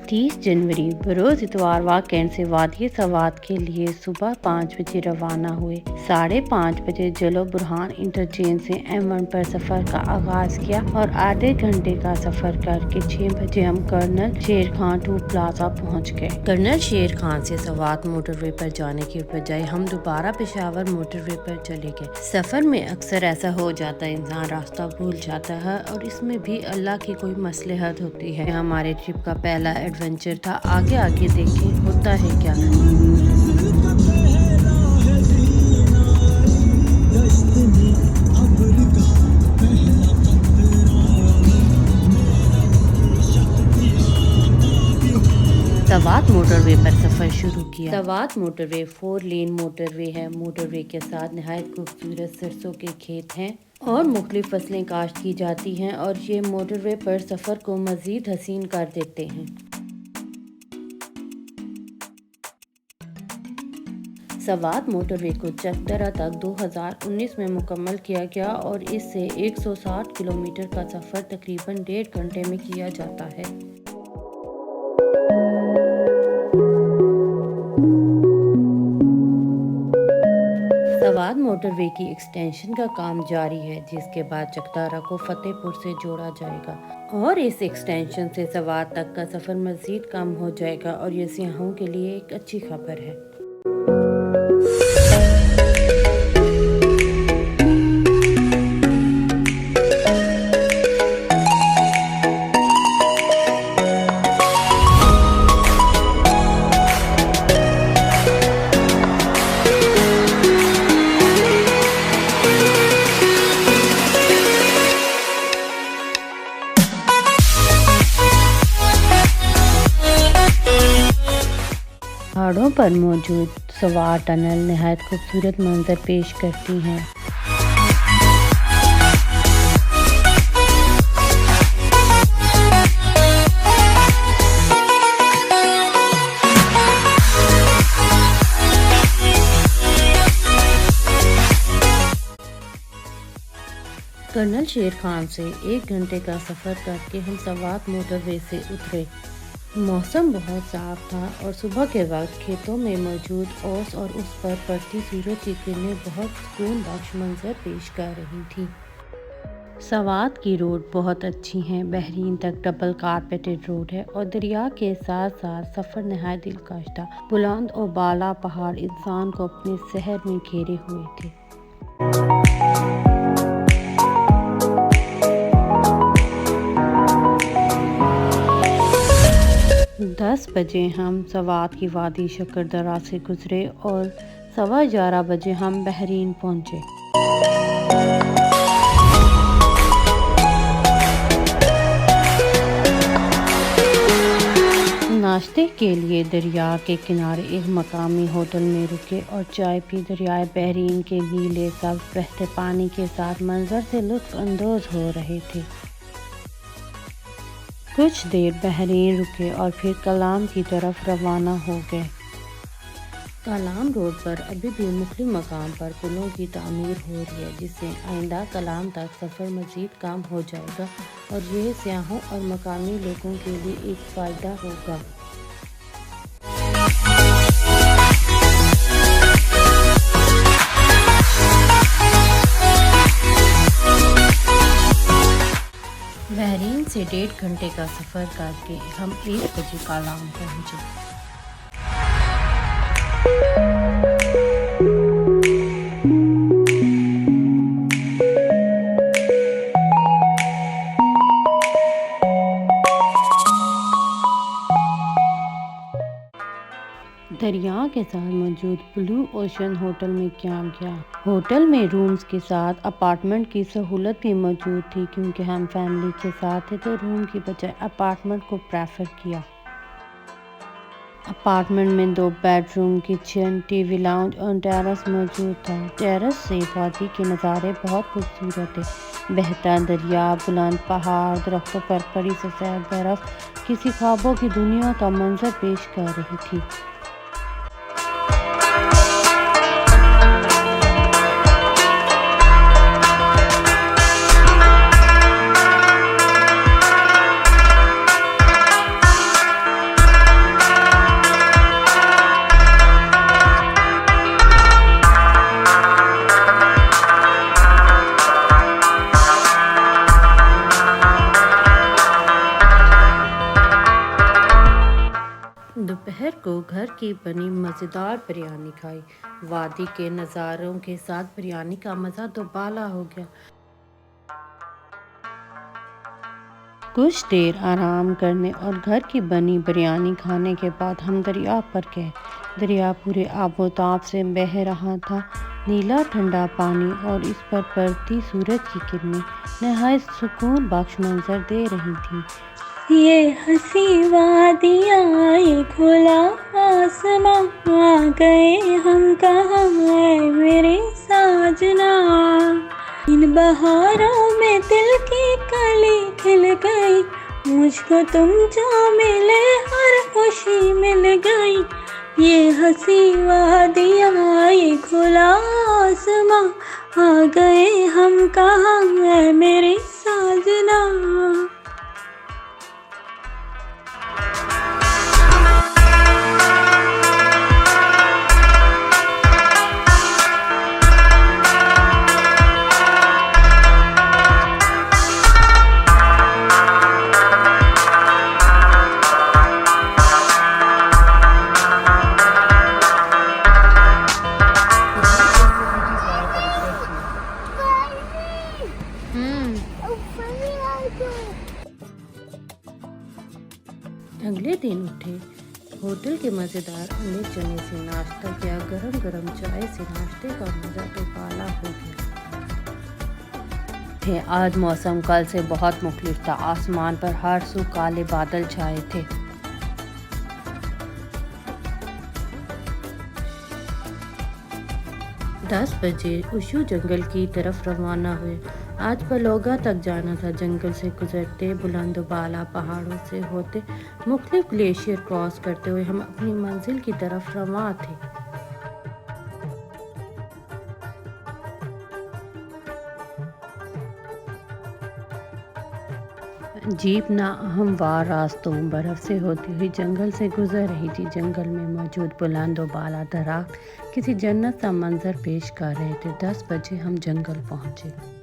30 जनवरी बरोज़ इतवारवार cantt से वादी सवात के लिए सुबह 5 बजे रवाना हुए। 5:30 बजे जलो बुरहान इंटरचेंज से M1 पर सफ़र का आगाज़ किया और आधे घंटे का सफ़र करके 6 बजे हम कर्नल शेर खान टू प्लाजा पहुंच गए। कर्नल शेर खान से सवात मोटरवे पर जाने के बजाय हम दोबारा पेशावर मोटरवे पर चले गए। सफ़र में अक्सर ऐसा हो जाता है, इंसान रास्ता भूल जाता है और इसमें भी अल्लाह की कोई मसलहत होती है। हमारे ट्रिप का पहला एडवेंचर था। आगे आगे देखें होता है क्या। सवात मोटरवे पर सफ़र शुरू किया। सवात मोटरवे 4 लेन मोटरवे है। मोटरवे के साथ नहायत खूबसूरत सरसों के खेत हैं और मुख्तलिफ फसलें काश्त की जाती हैं और ये मोटरवे पर सफ़र को मज़ीद हसीन कर देते हैं। सवात मोटरवे को चकदरा तक 2019 में मुकम्मल किया गया और इससे 160 किलोमीटर का सफ़र तकरीबन 1.5 घंटे में किया जाता है। सवात मोटरवे की एक्सटेंशन का काम जारी है, जिसके बाद चकदारा को फतेहपुर से जोड़ा जाएगा और इस एक्सटेंशन से सवात तक का सफ़र मज़ीद कम हो जाएगा और ये सियाहों के लिए एक अच्छी खबर है। पहाड़ों पर मौजूद सवार टनल नहायत खूबसूरत मंजर पेश करती हैं। कर्नल शेर खान से 1 घंटे का सफ़र करके हम सवात मोटरवे से उतरे। मौसम बहुत साफ था और सुबह के वक्त खेतों में मौजूद ओस और उस पर पड़ती सूरज की किरणें बहुत सुकून बख्श मंजर पेश कर रही थी। सवात की रोड बहुत अच्छी हैं। बहरीन तक डबल कारपेटेड रोड है और दरिया के साथ साथ सफ़र नहायत दिलकश था। बुलंद और बाला पहाड़ इंसान को अपने शहर में घेरे हुए थे। 10 बजे हम सवात की वादी शकरदरा से गुजरे और 11:15 बजे हम बहरीन पहुंचे। नाश्ते के लिए दरिया के किनारे एक मकामी होटल में रुके और चाय पी। दरियाए बहरीन के नीले सब्ज़ बहते पानी के साथ मंजर से लुत्फ़ अंदोज़ हो रहे थे। कुछ देर बहरीन रुके और फिर कलाम की तरफ रवाना हो गए। कलाम रोड पर अभी भी मुख्तलिफ मकाम पर पुलों की तामीर हो रही है, जिससे आइंदा कलाम तक सफ़र मज़ीद कम हो जाएगा और यह सियाहों और मकामी लोगों के लिए एक फ़ायदा होगा। बहरीन से 1.5 घंटे का सफ़र करके हम 1 बजे कलाम पहुँचे। दरिया के साथ मौजूद ब्लू ओशन होटल में क़याम किया। होटल में रूम्स के साथ अपार्टमेंट की सहूलत भी मौजूद थी। क्योंकि हम फैमिली के साथ थे तो रूम की बजाय अपार्टमेंट को प्रेफर किया। अपार्टमेंट में 2 बेडरूम, किचन, टीवी लाउंज और टेरेस मौजूद था। टेरेस से वादी के नज़ारे बहुत खूबसूरत थे। बहता दरिया, बुलंद पहाड़, दरख्तों पर पड़ी सफ़ेद बर्फ़ किसी ख्वाबों की दुनिया का मंजर पेश कर रही थी। घर की बनी मज़ेदार बिरयानी खाई। वादी के नज़ारों के साथ बिरयानी का मज़ा दोबाला हो गया। कुछ देर आराम करने और घर की बनी बिरयानी खाने के बाद हम दरिया पर गए। दरिया पूरे आबोताब से बह रहा था। नीला ठंडा पानी और इस पर पड़ती सूरज की किरणें नहायत सुकून बख्श मंजर दे रही थी। ये हंसी वादियाँ, ये खुला आसमां, आ गए हम कहाँ है मेरे साजना। इन बहारों में दिल की कली खिल गई, मुझको तुम जो मिले हर खुशी मिल गई। ये हंसी वादियाँ, ये खुला आसमां, आ गए हम कहाँ है मेरे साजना। अगले दिन उठे, होटल के मज़ेदार अंडे चने से नाश्ता किया। गरम गरम चाय से नाश्ते का मज़ा तो पाला हो गया। आज मौसम कल से बहुत मुख्तलिफ था। आसमान पर हर सू काले बादल छाए थे। दस बजे उशू जंगल की तरफ रवाना हुए। आज बलोगा तक जाना था। जंगल से गुजरते, बुलंद बाला पहाड़ों से होते, मुख्तलिफ ग्लेशियर क्रॉस करते हुए हम अपनी मंजिल की तरफ रवाना थे। जीप नाहमवार रास्तों, बर्फ से होती हुई जंगल से गुजर रही थी। जंगल में मौजूद बुलंद बाला दरख्त किसी जन्नत सा मंजर पेश कर रहे थे। 10 बजे हम जंगल पहुंचे।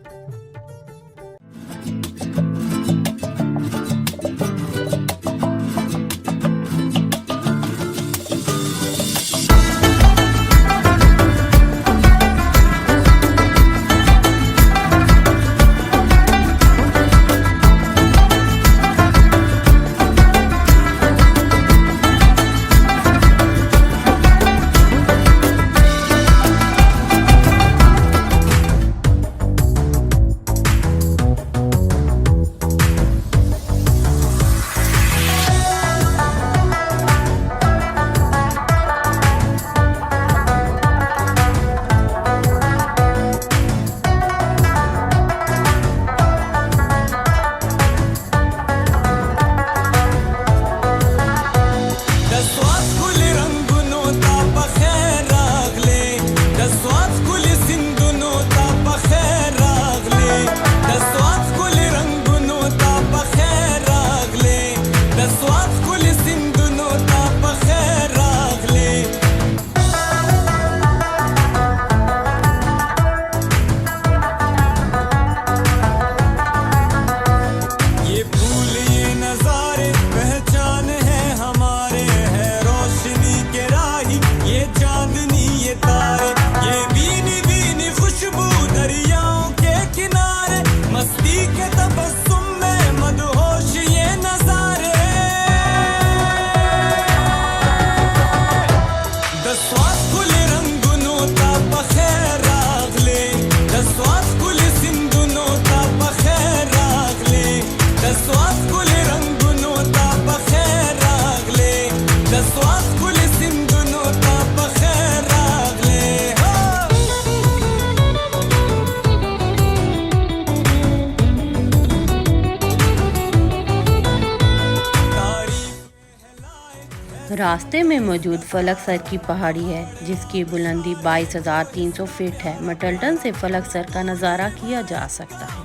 रास्ते में मौजूद फलक सर की पहाड़ी है, जिसकी बुलंदी 22,300 फीट है। मटल्टन से फलक सर का नज़ारा किया जा सकता है।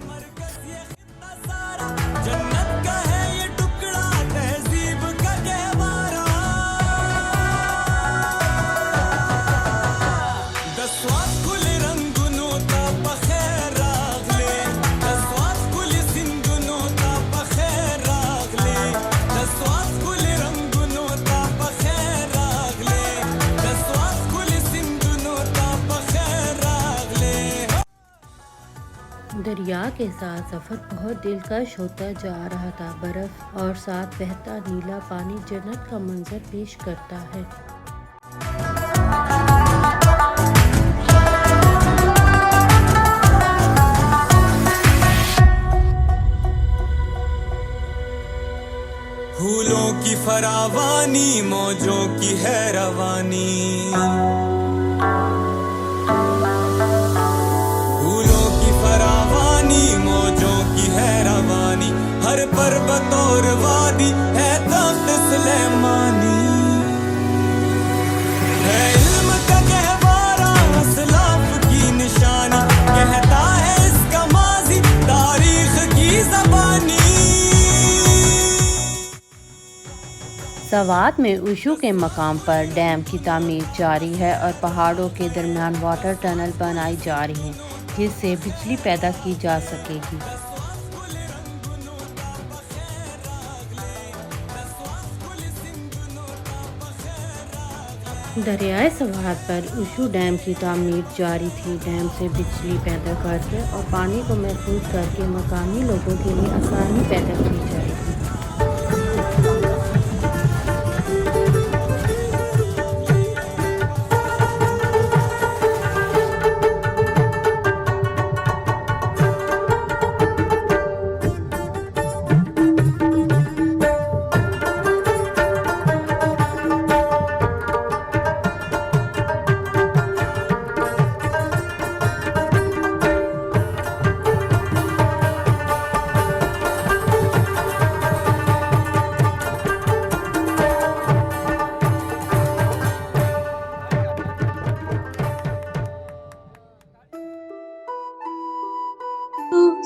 दरिया के साथ सफर बहुत दिलकश होता जा रहा था। बर्फ और साथ बहता नीला पानी जन्नत का मंजर पेश करता है। फूलों की फरावानी, मौजों की है रवानी, फूलों की फरावानी, मौजों की है रवानी, हर पर्वत और वादी है तख्त सुलेमानी, है इल्म का गहवारा असलाफ की निशानी, कहता है इसका माजी तारीख की ज़बानी। सवात में उशू के मकाम पर डैम की तामीर जारी है और पहाड़ों के दरमियान वाटर टनल बनाई जा रही हैं, जिससे बिजली पैदा की जा सकेगी। दरियाए सवात पर उशू डैम की तामीर जारी थी। डैम से बिजली पैदा करके और पानी को महफूज करके मकामी लोगों के लिए आसानी पैदा की जाएगी।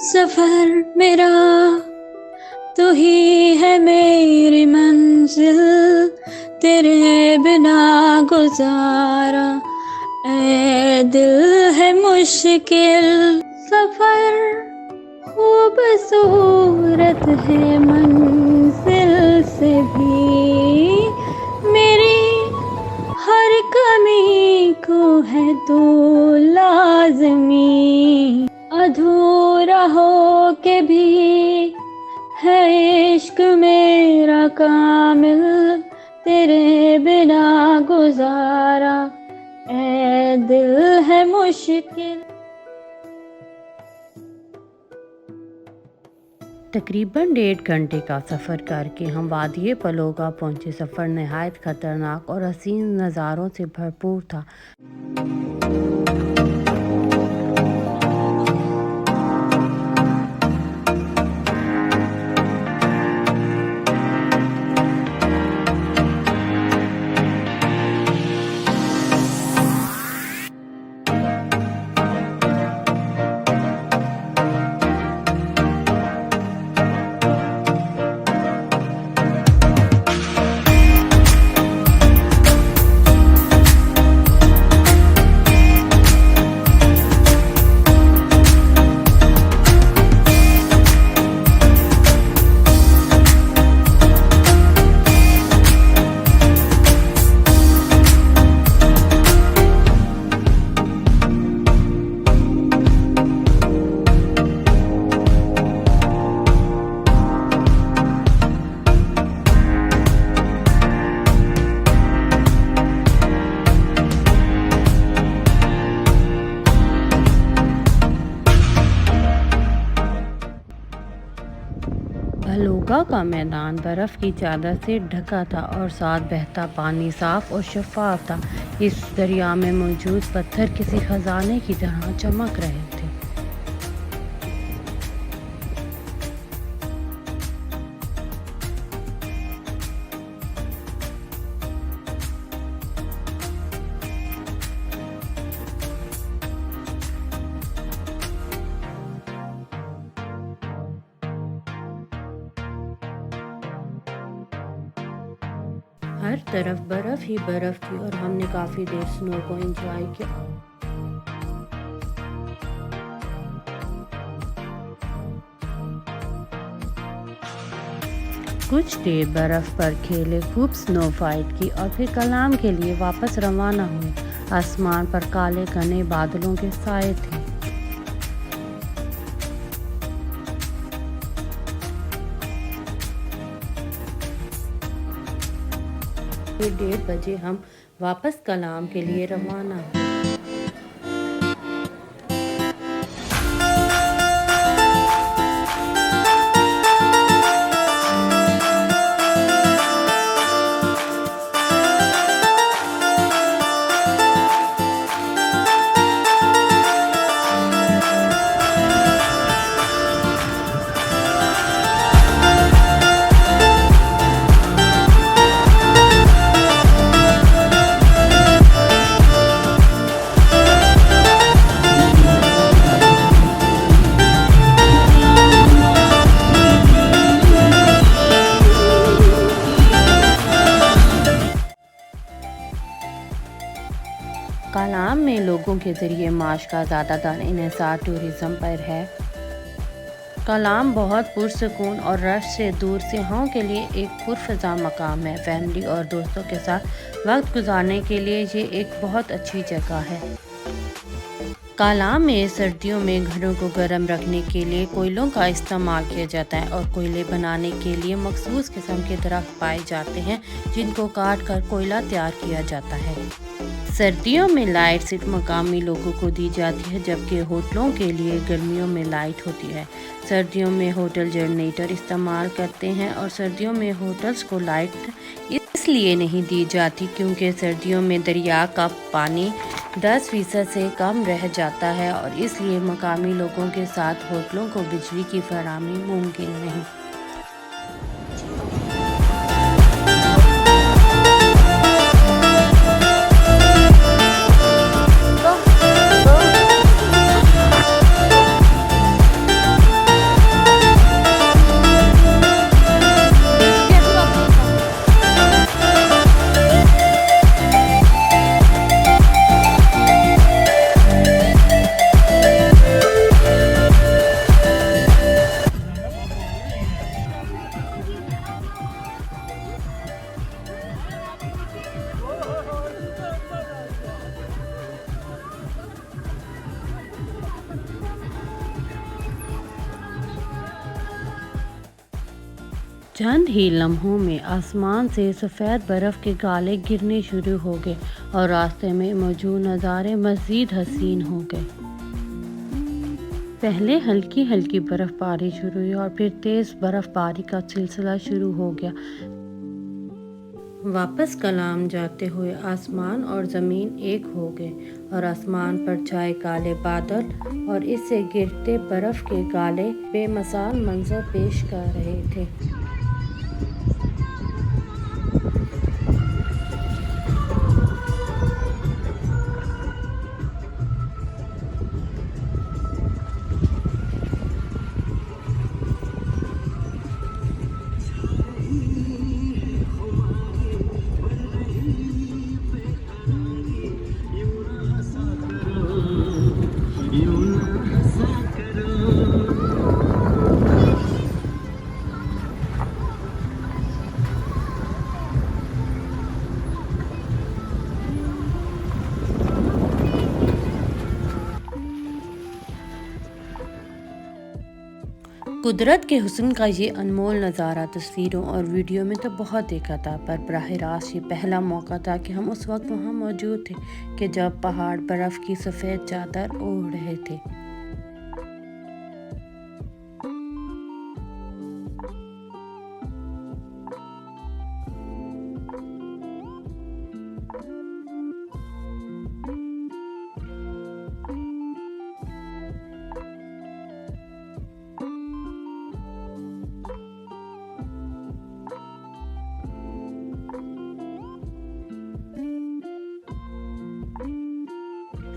सफर मेरा तू ही है मेरी मंजिल, तेरे बिना गुजारा ऐ दिल है मुश्किल। सफर खूबसूरत है मंजिल से भी, मेरी हर कमी को है तो लाज़मी। अधूरा हो के भी है इश्क मेरा कामिल, तेरे बिना गुजारा ऐ दिल है मुश्किल। तकरीबन 1.5 घंटे का सफ़र करके हम वादिये पलोगा पहुँचे। सफ़र नहायत ख़तरनाक और हसीन नज़ारों से भरपूर था। भलोगा का मैदान बर्फ़ की चादर से ढका था और साथ बहता पानी साफ और शफाफ था। इस दरिया में मौजूद पत्थर किसी खजाने की तरह चमक रहे थे। हर तरफ बर्फ ही बर्फ थी और हमने काफी देर स्नो को एंजॉय किया। कुछ देर बर्फ पर खेले, खूब स्नो फाइट की और फिर कलाम के लिए वापस रवाना हुए। आसमान पर काले घने बादलों के साए थे। फिर 1:30 बजे हम वापस कलाम के लिए रवाना हुए। कलाम में लोगों के ज़रिए माश का ज़्यादातर इन्हिसार टूरिज़म पर है। कलाम बहुत पुरसकून और रश से दूर सियाहों के लिए एक पुरफ़ज़ा मकाम है। फैमिली और दोस्तों के साथ वक्त गुजारने के लिए ये एक बहुत अच्छी जगह है। कलाम में सर्दियों में घरों को गर्म रखने के लिए कोयलों का इस्तेमाल किया जाता है और कोयले बनाने के लिए मखसूस किस्म के दरख्त पाए जाते हैं जिनको काट कर कोयला तैयार किया जाता है। सर्दियों में लाइट सिर्फ मकामी लोगों को दी जाती है, जबकि होटलों के लिए गर्मियों में लाइट होती है। सर्दियों में होटल जनरेटर इस्तेमाल करते हैं और सर्दियों में होटल्स को लाइट इसलिए नहीं दी जाती क्योंकि सर्दियों में दरिया का पानी 10% से कम रह जाता है और इसलिए मकामी लोगों के साथ होटलों को बिजली की फराहमी मुमकिन नहीं। चंद ही लम्हों में आसमान से सफ़ेद बर्फ़ के गाले गिरने शुरू हो गए और रास्ते में मौजूद नज़ारे मज़ीद हसीन हो गए। पहले हल्की हल्की बर्फ़बारी शुरू हुई और फिर तेज़ बर्फ़बारी का सिलसिला शुरू हो गया। वापस कलाम जाते हुए आसमान और ज़मीन एक हो गए और आसमान पर छाए काले बादल और इससे गिरते बर्फ़ के गाले बेमिसाल मंजर पेश कर रहे थे। कुदरत के हुस्न का ये अनमोल नज़ारा तस्वीरों और वीडियो में तो बहुत देखा था, पर बराह रास्त ये पहला मौका था कि हम उस वक्त वहाँ मौजूद थे कि जब पहाड़ बर्फ़ की सफ़ेद चादर ओढ़ रहे थे।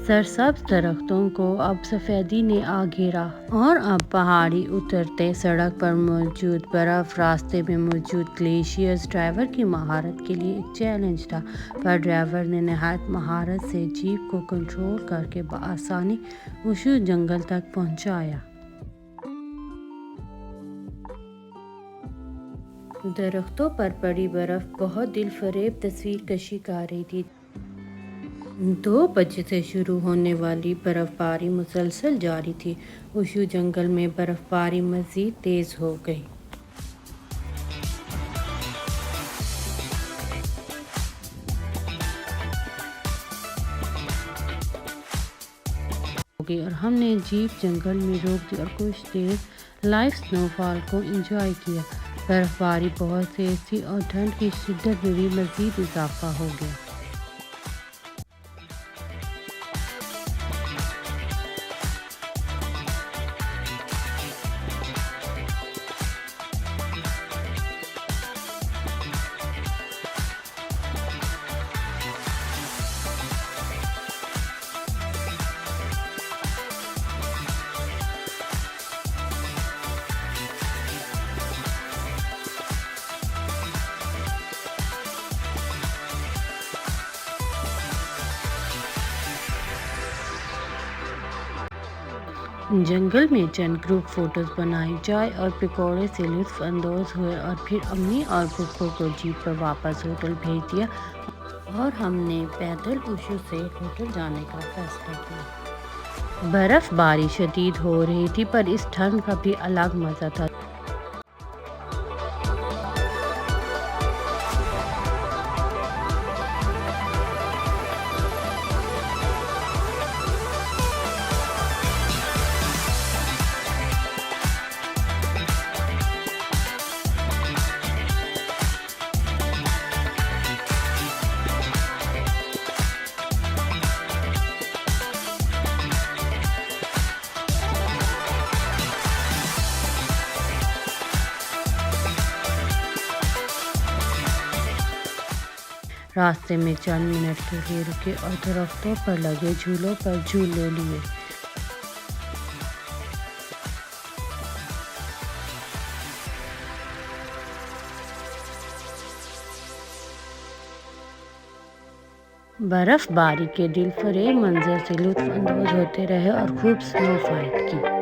सरसब्ज दरख्तों को अब सफ़ेदी ने आ घेरा और अब पहाड़ी उतरते सड़क पर मौजूद बर्फ़ रास्ते में मौजूद ग्लेशियर्स ड्राइवर की महारत के लिए एक चैलेंज था, पर ड्राइवर ने नहायत महारत से जीप को कंट्रोल करके बआसानी वुशू जंगल तक पहुंचाया। दरख्तों पर पड़ी बर्फ़ बहुत दिलफरेब तस्वीर कशी कर रही थी। 2 बजे से शुरू होने वाली बर्फ़बारी मुसलसल जारी थी। वुशू जंगल में बर्फ़बारी मज़ीद तेज़ हो गई। गई और हमने जीप जंगल में रोक दी और कुछ देर लाइव स्नोफॉल को एंजॉय किया। बर्फबारी बहुत तेज थी और ठंड की शिद्दत में भी मज़ीद इजाफा हो गया। जंगल में चंद ग्रुप फोटोज बनाई, चाय और पकौड़े से लुत्फ अंदोज हुए और फिर अम्मी और पुप्पो को जीप पर वापस होटल भेज दिया और हमने पैदल उशू से होटल जाने का फैसला किया। बर्फबारी शदीद हो रही थी पर इस ठंड का भी अलग मज़ा था। रास्ते में चंद मिनट के लिए रुके और दरख्तों पर लगे झूलों पर झूले लिए। बर्फबारी के दिलफरेब मंजर से लुत्फ अंदोज होते रहे और खूब स्नो फाइट की।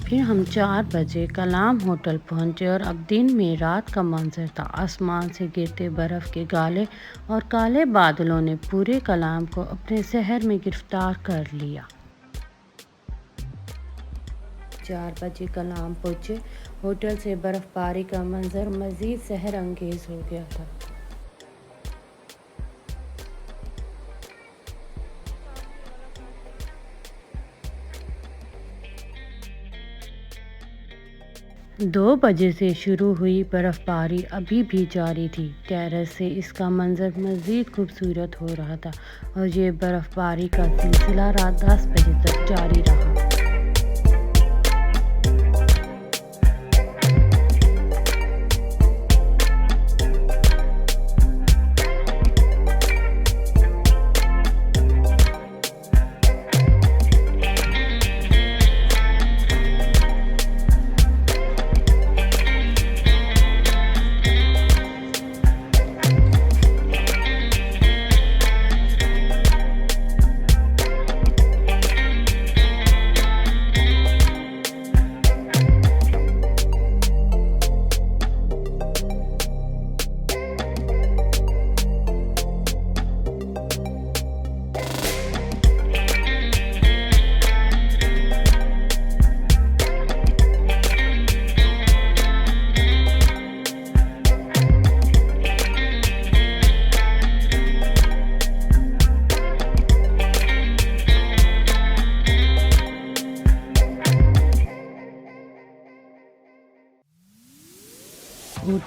फिर हम 4 बजे कलाम होटल पहुंचे और अब दिन में रात का मंजर था। आसमान से गिरते बर्फ़ के गाले और काले बादलों ने पूरे कलाम को अपने शहर में गिरफ्तार कर लिया। 4 बजे कलाम पहुंचे। होटल से बर्फबारी का मंजर मज़ीद सहर अंगेज़ हो गया था। दो बजे से शुरू हुई बर्फबारी अभी भी जारी थी। टेरेस से इसका मंजर मज़ीद खूबसूरत हो रहा था और ये बर्फबारी का सिलसिला रात 10 बजे तक जारी रहा।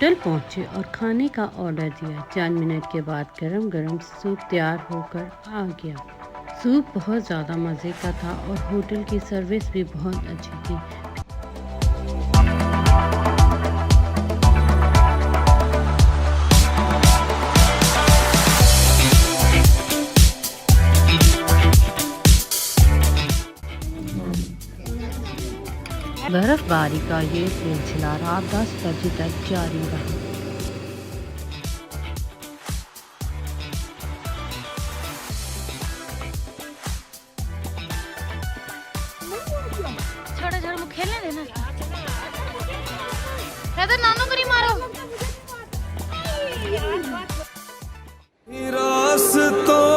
होटल पहुंचे और खाने का ऑर्डर दिया। 4 मिनट के बाद गरम गरम सूप तैयार होकर आ गया। सूप बहुत ज़्यादा मज़े का था और होटल की सर्विस भी बहुत अच्छी थी। बर्फबारी का ये सिलसिला रात 10 बजे तक जारी रहा। छोड़ो छोड़ो मुझे खेलने देना। हैदर नानू को नहीं मारो। रास्तों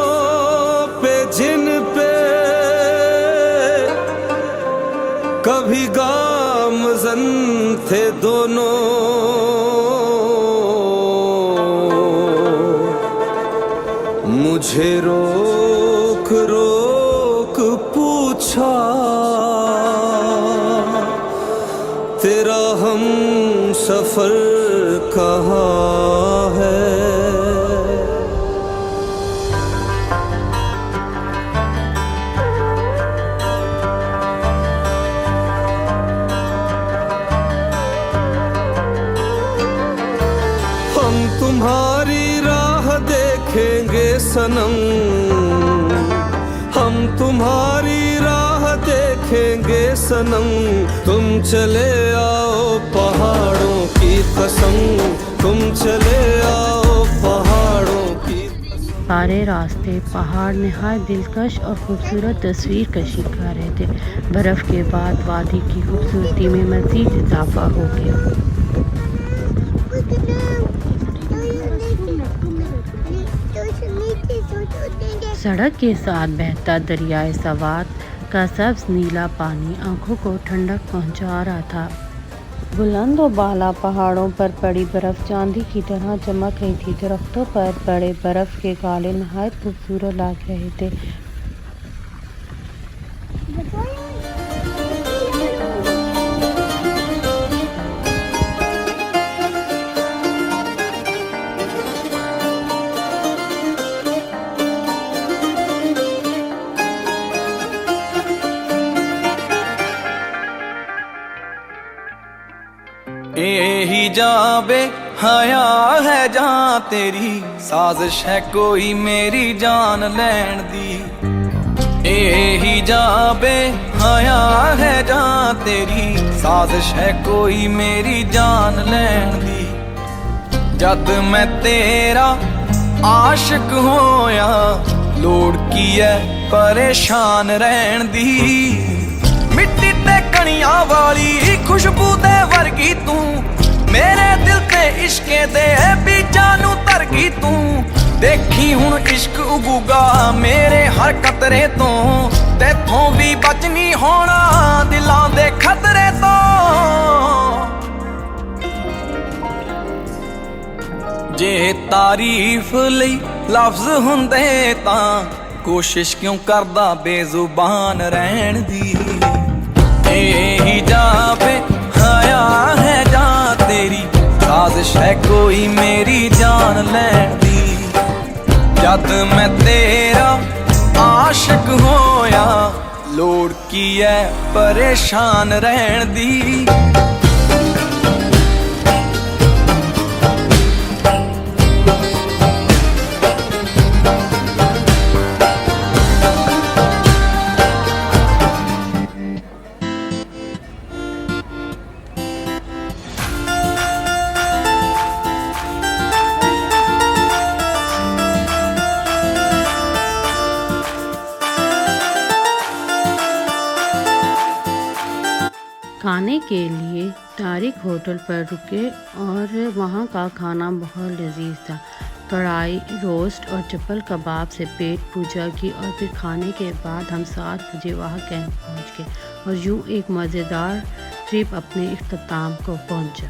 पे जिन पे कभी गामज़न थे दोनों, मुझे रोक रोक पूछा तेरा हम सफर कहाँ है। हम तुम्हारी राह देखेंगे सनम, हम तुम्हारी राह देखेंगे सनम, तुम चले आओ पहाड़ों की कसम, तुम चले आओ पहाड़ों की। सारे रास्ते पहाड़ नहायत दिलकश और खूबसूरत तस्वीर कशी कर रहे थे। बर्फ़ के बाद वादी की खूबसूरती में मज़ीद इजाफा हो गया। सड़क के साथ बहता दरियाए सवात का सब्ज नीला पानी आंखों को ठंडक पहुंचा रहा था। बुलंद और बाला पहाड़ों पर पड़ी बर्फ चांदी की तरह चमक रही थी। दरख्तों पर पड़े बर्फ के गाले नहायत खूबसूरत लग रहे थे। यही जाबे हया है जां तेरी, साजिश है कोई मेरी जान लैन दी। यही जाबे हया है जां तेरी, साजिश है कोई मेरी जान लैन दी। जद मैं तेरा आशिक होया, लोड़ की है परेशान रहन दी। मिट्टी ते कणियां वाली खुशबू दे वर्गी तू, मेरे दिल ते इश्के दे बीजां नू तरगी तू। देखी हुण इश्क उगूगा मेरे हर कतरे तो, तेथों भी बच नहीं होना दिलां दे खतरे तो। जे तारीफ लई लफ्ज हुंदे तां, कोशिश क्यों करदा बेजुबान रहन दी। यही जाबे हया है जां तेरी, साजिश है कोई मेरी जान लैन दी। जद मैं तेरा आशिक होया, लोड़ की है परेशान रहन दी। खाने के लिए तारिक होटल पर रुके और वहाँ का खाना बहुत लजीज था। कढ़ाई रोस्ट और चप्पल कबाब से पेट पूजा की और फिर खाने के बाद हम 7 बजे वहाँ कैंप पहुँच गए और यूँ एक मज़ेदार ट्रिप अपने इख्तिताम को पहुँचा।